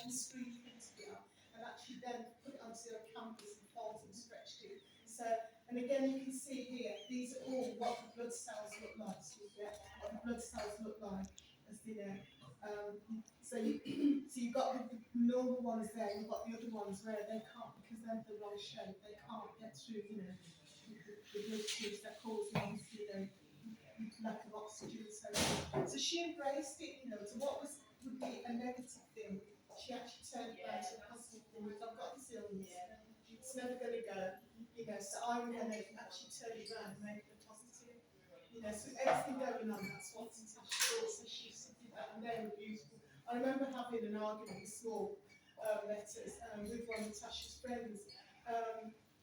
and screen printed it out, and actually then put it onto a canvas and folded and stretched it. So, and again, you can see here, these are all what the blood cells look like. What the blood cells look like, as you know. So you've got the normal ones there, you've got the other ones where they can't, because they're the wrong shape, they can't get through, the blood tubes that cause obviously, lack of oxygen and so on. So she embraced it, to what would be a negative thing. She actually turned it around to a positive thing. I've got this illness, it's never going to go, so I'm going to actually turn it around and make it a positive. So everything going on, that's what she thought. So she did that, and they were beautiful. I remember having an argument with small letters with one of Tasha's friends.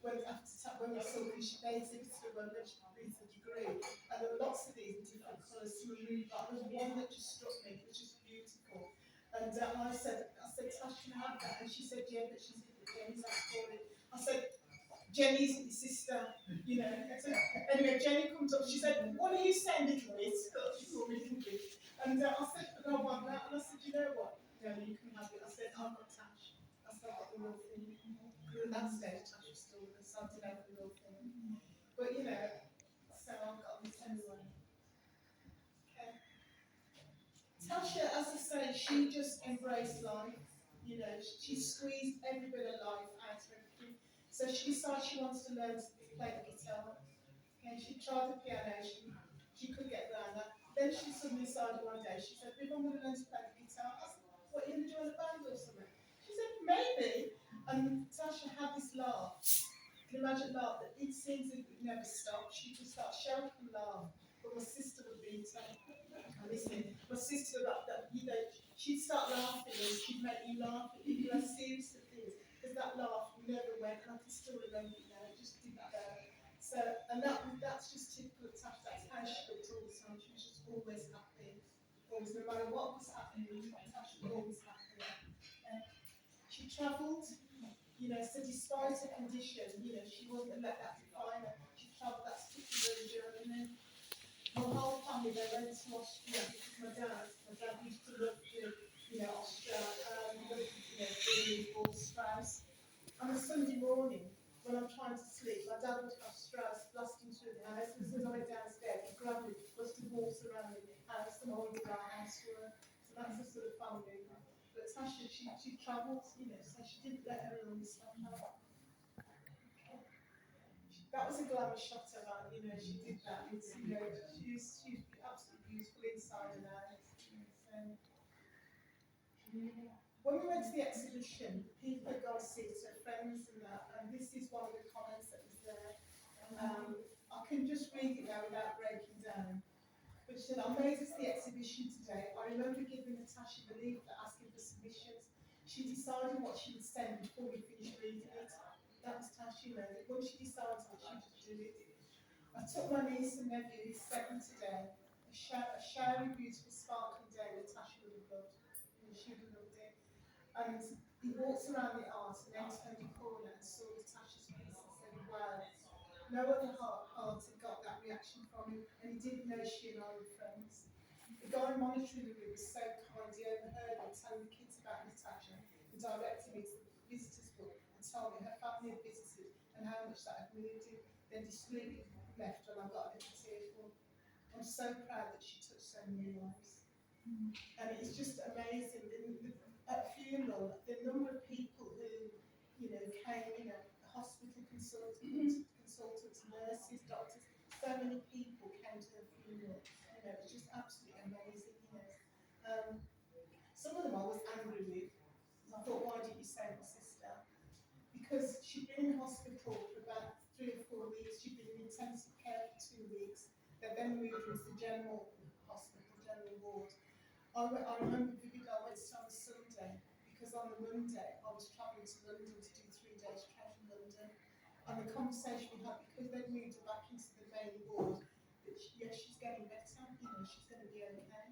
When we saw they exhibited a research degree, and there were lots of these in different colours. Some were really bright. There was one that just struck me, which was beautiful. And I said, Tash, can I have that? And she said, yeah, but she's Jenny's asked for it. I said, Jenny's your sister, So, anyway, Jenny comes up. She said, "What are you saying, little bit?" She called me little bit. And I said, "I don't want that." And I said, "You know what, Jenny, you can have it." I said, "I've got Tash. I said, I've got the real thing." At that stage, Tash was still with us, so I did have the real thing. But so I've got this anyway. Okay. Tasha, as I say, she just embraced life. She squeezed every bit of life out of everything. So she decided she wants to learn to play the guitar. Okay, she tried the piano, she couldn't get around that. Then she suddenly decided one day, she said, "If I'm going to learn to play the guitar," I said, "What, are you going to join a band or something?" She said, "Maybe." And Tasha had this laugh. You can imagine laugh that it seems it would never stop. She would start shouting and laugh. But my sister would be listening. My sister would she'd start laughing and she'd make you laugh at people as serious at things. Because that laugh never went, and I can still remember it now. It just didn't go. So, and that's just typical of Tash. That's how she looked all the time. She was just always happy. Always, no matter what was happening, Tash was always happy. She travelled, so despite her condition, she wasn't let that define her. She travelled, that's particularly Germany. My whole family, they went to Austria because my dad used to love, Austria, really all Strauss. On a Sunday morning, when I'm trying to sleep, my dad would have Strauss blasting through the house. As soon as I went downstairs, he'd grab me, was to walk around the house, and all of our house were. So that's the sort of family. But Tasha, she travelled, so she didn't let her own stuff out. Okay. That was a glamour shot of her, she did that. It's, she's absolutely beautiful inside and out. So, when we went to the exhibition, people had gone to see it, so friends and that, and this is one of the comments that was there. I can just read it now without breaking down. But she said, "I made it to the exhibition today. I remember giving Natasha the leaflet asking for submissions. She decided what she would send before we finished reading it." That was Tasha, Once she decides what she would do it. "I took my niece and nephew, who's 7 today. A showery, beautiful, sparkling day that Tasha would have loved. She would have loved it. And he walked around the art and then turned a corner and saw Natasha's piece and said, 'Wow.' No other art had got that reaction from him, and he didn't know she and I were friends. The guy monitoring the room was so kind, he overheard me telling the kids about Natasha and directed me to the visitors book and told me her family had visited and how much that had moved him, then discreetly left when I got a little tearful. I'm so proud that she touched so many lives." And it's just amazing. At funeral, the number of people who, came, hospital consultants, nurses, doctors, so many people came to her funeral. It's just absolutely amazing. Some of them I was angry with. I thought, why didn't you say my sister? Because she'd been in hospital for about 3 or 4 weeks. She'd been in intensive care for 2 weeks. They then moved her into the general hospital, general ward. I remember vividly, I went on a Sunday because on the Monday I was travelling to London to do 3 days trek in London. And the conversation we had, because they'd moved her back into the main ward, that she's getting better, she's going to be okay.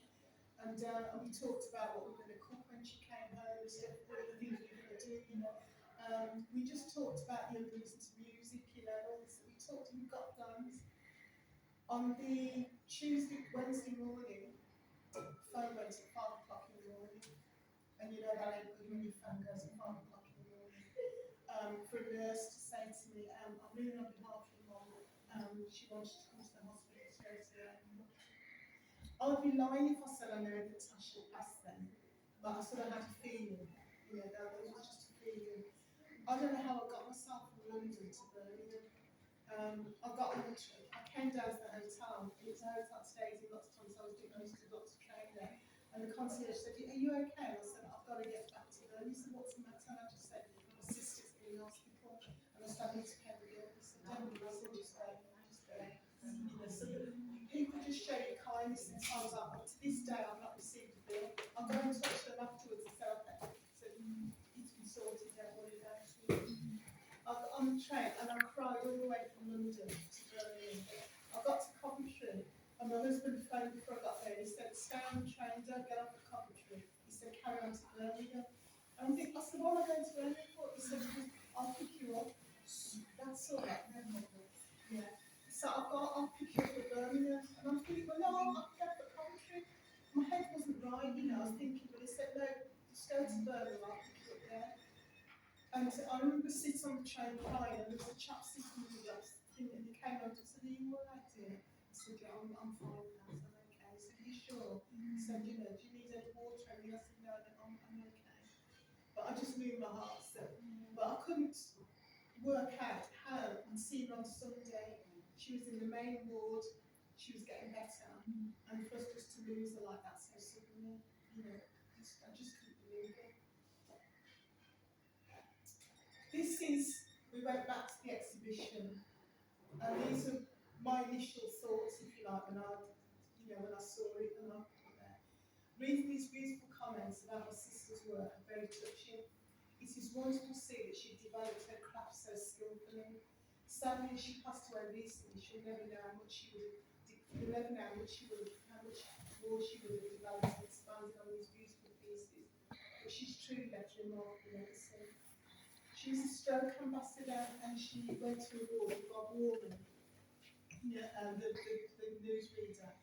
And we talked about what we were going to cook when she came home, stuff, what the things we were going to do, We just talked about, the listen to music, all this. We talked and we got plans. On the Wednesday morning, phone went at 5 o'clock in the morning, and And you know that ain't good when your phone goes at 5 o'clock in the morning. For a nurse to say to me, I'm ringing on behalf of your mum, she wants to come to the hospital straight away. I would be lying if I said I know that Tasha passed then, but I sort of had a feeling, you know, that it was just a feeling. I don't know how I got myself from London to Birmingham. I got on the train, I came down to the hotel, it was a hotel stays in lots of times, I used to go to train there, and the concierge said, are you okay? And I said, I've got to get back to Birmingham. He said, what's the matter? And I just said, my sister's in the hospital, and I said, I need to pay the bill. He said, don't worry, I said, just go, just go. You know, so people just show you kindness in times like that. To this day, I've not received a bill. I'll go and touch them afterwards and say, okay, so it's been sorted, don't worry about it. I got on the train and I cried all the way from London to Birmingham. I got to Coventry and my husband phoned before I got there. He said, stay on the train, don't get off at Coventry. He said, carry on to Birmingham. And I said, what am I going to Birmingham for? He said, I'll pick you up. That's all right, no problem. Yeah. So I'll pick you up at Birmingham. And I'm thinking, well, no, I'll pick up at Coventry. My head wasn't right, you know, I was thinking, but he said, no, just go to Birmingham, I'll pick you up there. And I remember sitting on the train crying, and there was a chap sitting with us, and he came over and said, are you alright, dear? I said, yeah, I'm fine now, so I'm okay. He said, are you sure? He said, you know, do you need any water? And I said, no, I'm okay. But I just knew in my heart, so, but I couldn't work out how I'd seen her on Sunday. She was in the main ward, she was getting better, and for us just to lose her like that so suddenly, you know, I just couldn't believe it. This is, we went back to the exhibition, and these are my initial thoughts, if you like, when I saw it and I put it there. Reading these beautiful comments about my sister's work are very touching. It is wonderful to see that she developed her craft so skillfully. Sadly, she passed away recently. She'll never know how much more she would have developed and expanded on these beautiful pieces. But she's truly left a remarkable legacy. She was a stroke ambassador, and she went to a war with Bob Warman, the newsreader.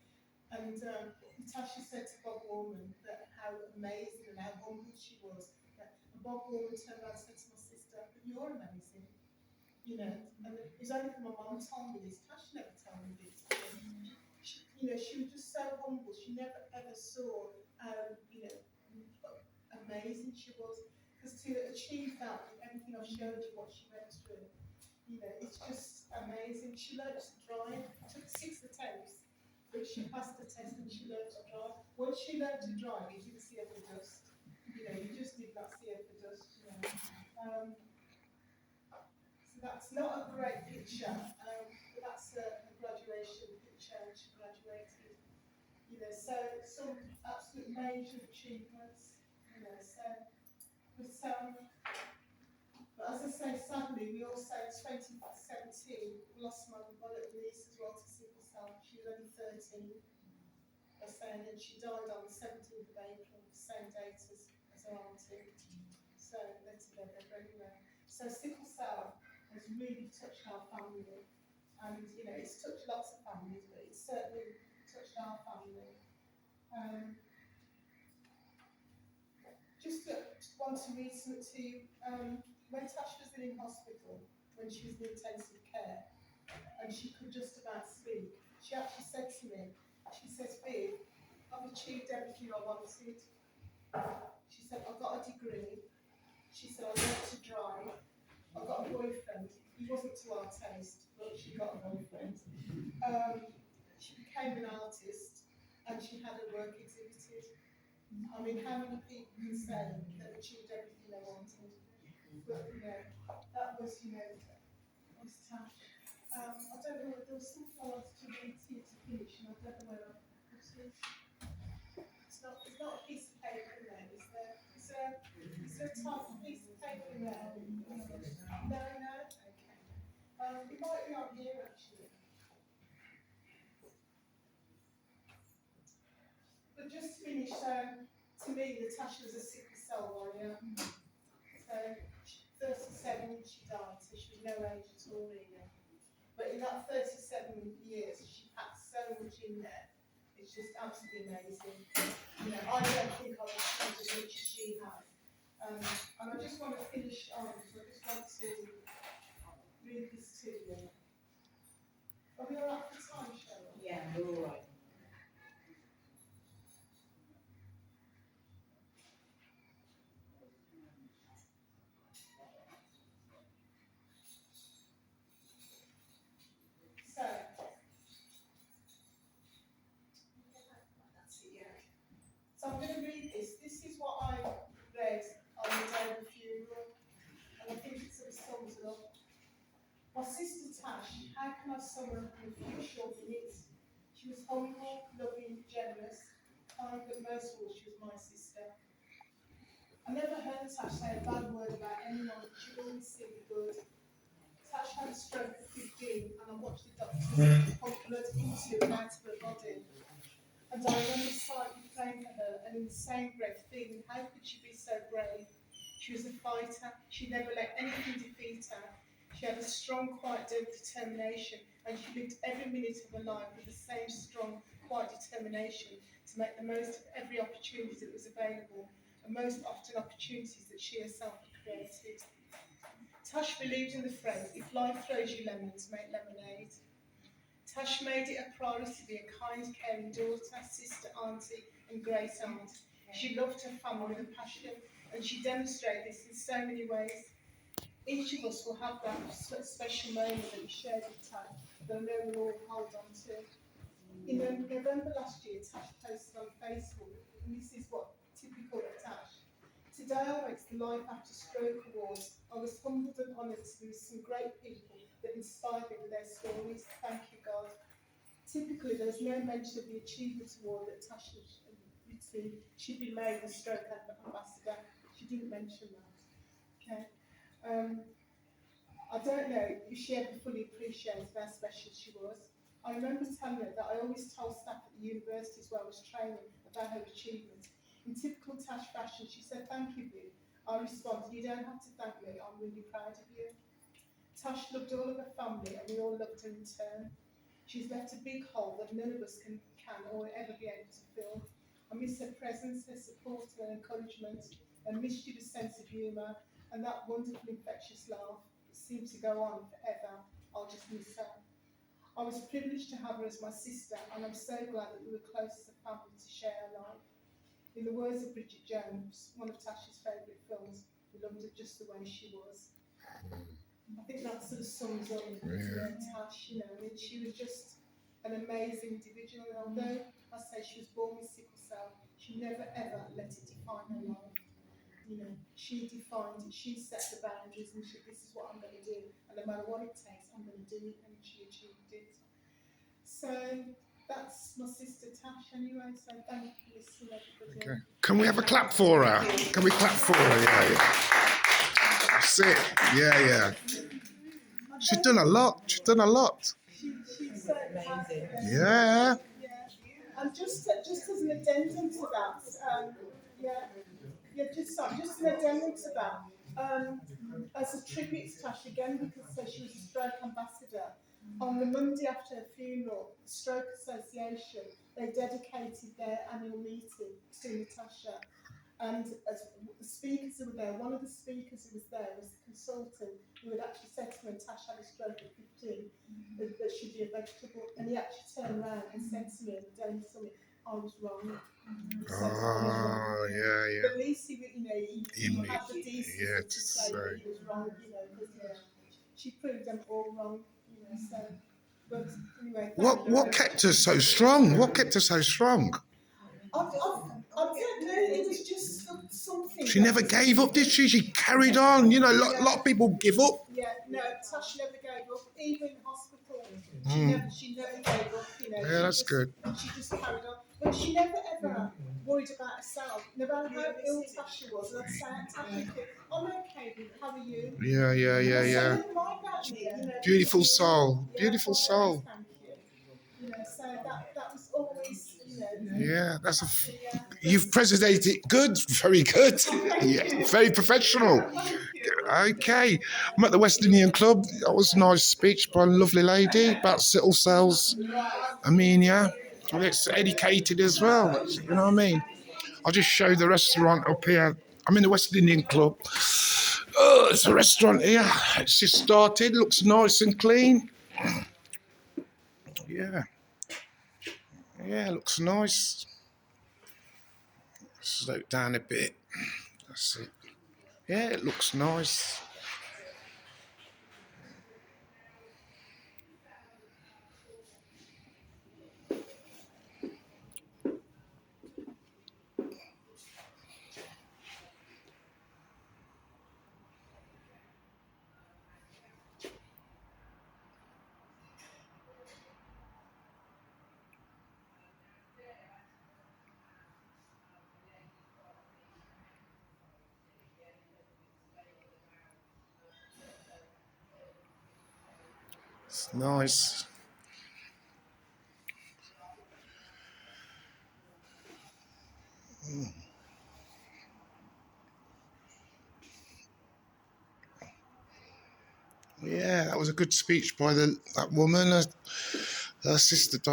And Natasha said to Bob Warman that how amazing and how humble she was. And Bob Warman turned around and said to my sister, but you're amazing. You know, and it was only because my mum told me this. Tasha never told me this. She was just so humble. She never ever saw how, amazing she was. Because to achieve that, with everything I've showed you, what she went through, it's just amazing. She learned to drive. It took 6 attempts, but she passed the test and she learned to drive. Once she learned to drive, you didn't see her for dust. You just did not see her for dust. So that's not a great picture, but that's a graduation picture. She graduated. So some absolute major achievements. But as I say, sadly, we also in 2017 lost my niece as well to sickle cell. She was only 13. And she died on the 17th of April, the same date as her auntie. So they're together very well. So sickle cell has really touched our family, and it's touched lots of families, but it's certainly touched our family. Just want to read something to you. When Tash was in hospital, when she was in intensive care, and she could just about speak, she actually said to me, she says, Viv, I've achieved everything I wanted. She said, I got a degree. She said, I learned to drive. I got a boyfriend. He wasn't to our taste, but she got a boyfriend. She became an artist, and she had her work exhibited. I mean, how many people can say they've achieved everything they wanted? But, that was, Miss Tash. I don't know, there was something I wanted to read to you to finish, and I don't know where I put it. It's not a piece of paper in there, is there? Is there a type of piece of paper in there? No? Okay. It might be on here, actually. But just to finish, to me, Natasha was a sickle cell warrior. So, 37 when she died, so she was no age at all, really. But in that 37 years, she packed so much in there. It's just absolutely amazing. I don't think I was as much as she had. And I just want to finish on, so I just want to read this to you. Are we all right for time, Cheryl? Yeah, we're all right. So, that's it, yeah. So I'm going to read this. This is what I read on the day of the funeral, and I think it sort of sums it up. My sister Tash, how can I sum her up in a few short minutes? She was humble, loving, generous, kind, but most of all, she was my sister. I never heard Tash say a bad word about anyone. She always seemed good. Tash had a stroke at 15, and I watched the doctors pump blood into and out of her body. And I remember silently praying for her, and in the same breath thinking, how could she be so brave? She was a fighter. She never let anything defeat her. She had a strong, quiet determination, and she lived every minute of her life with the same strong, quiet determination to make the most of every opportunity that was available, and most often opportunities that she herself had created. Tash believed in the phrase, if life throws you lemons, make lemonade. Tash made it a priority to be a kind, caring daughter, sister, auntie, and great aunt. She loved her family with a passion, and she demonstrated this in so many ways. Each of us will have that special moment that we shared with Tash that I know we'll all hold on to. In November last year, Tash posted on Facebook, and this is what typical of Tash. Today I went to the Life After Stroke Awards. I was humbled and honoured to meet some great people that inspired me with their stories. Thank you, God. Typically, there's no mention of the Achievement Award that Tash received. She'd been made a stroke ambassador. She didn't mention that. Okay. I don't know if she ever fully appreciated how special she was. I remember telling her that I always told staff at the universities where I was training about her achievement. In typical Tash fashion, she said, thank you, Viv. I responded, you don't have to thank me, I'm really proud of you. Tash loved all of her family and we all loved her in turn. She's left a big hole that none of us can or ever be able to fill. I miss her presence, her support, her encouragement, her mischievous sense of humour, and that wonderful infectious laugh that seemed to go on forever. I'll just miss her. I was privileged to have her as my sister, and I'm so glad that we were close as a family to share her life. In the words of Bridget Jones, one of Tash's favourite films, we loved her just the way she was. I think that sort of sums up Tash, you know, I mean, she was just an amazing individual, and although I say she was born with sickle cell, she never ever let it define her life. You know, she defined it, she set the boundaries, and she, this is what I'm going to do, and no matter what it takes, I'm going to do it, and she achieved it. So that's my sister Tash anyway, so thank you for listening, everybody. Okay. Can we have a clap for her? Can we clap for her? Yeah, yeah. That's it. Yeah, yeah. She's done a lot. She's done a lot. She's so amazing. Yeah. And just as an addendum to that, just an addendum to that, as a tribute to Tash again, because she was a stroke ambassador. On the Monday after her funeral, the Stroke Association, they dedicated their annual meeting to Natasha. And as the speakers who were there, one of the speakers who was there was the consultant who had actually said to me, Tash had a stroke at 15, that she'd be a vegetable. And he actually turned around and said to me at the day of the summit, I was wrong. Oh, yeah, yeah. But at least he had the decency to say that he was wrong, you know, because she proved them all wrong, you know, so. But anyway, What kept her so strong? What kept her so strong? I don't know, it was just something. She never gave up, did she? She carried on. You know, a lot of people give up. Yeah, no, Tash never gave up. Even in hospital, she never gave up, you know. Yeah, that's good. She just carried on. But she never ever worried about herself. No matter how ill Tash was, and I'd say, Tash, I'm okay, Viv, how are you? Yeah. So like that, you know, Beautiful soul. Beautiful soul. Thank you. You know, so that was always, you know. Yeah, you've presented it good, very good. Yeah, very professional. Okay, I'm at the West Indian Club. That was a nice speech by a lovely lady about sickle cells. I mean, yeah, well, it's educated as well. You know what I mean? I'll just show the restaurant up here. I'm in the West Indian Club. Oh, it's a restaurant here. It's just started. Looks nice and clean. Yeah. Yeah, looks nice. Slow it down a bit. That's it. Yeah, it looks nice. It's nice. Yeah, that was a good speech by that woman. Her sister died.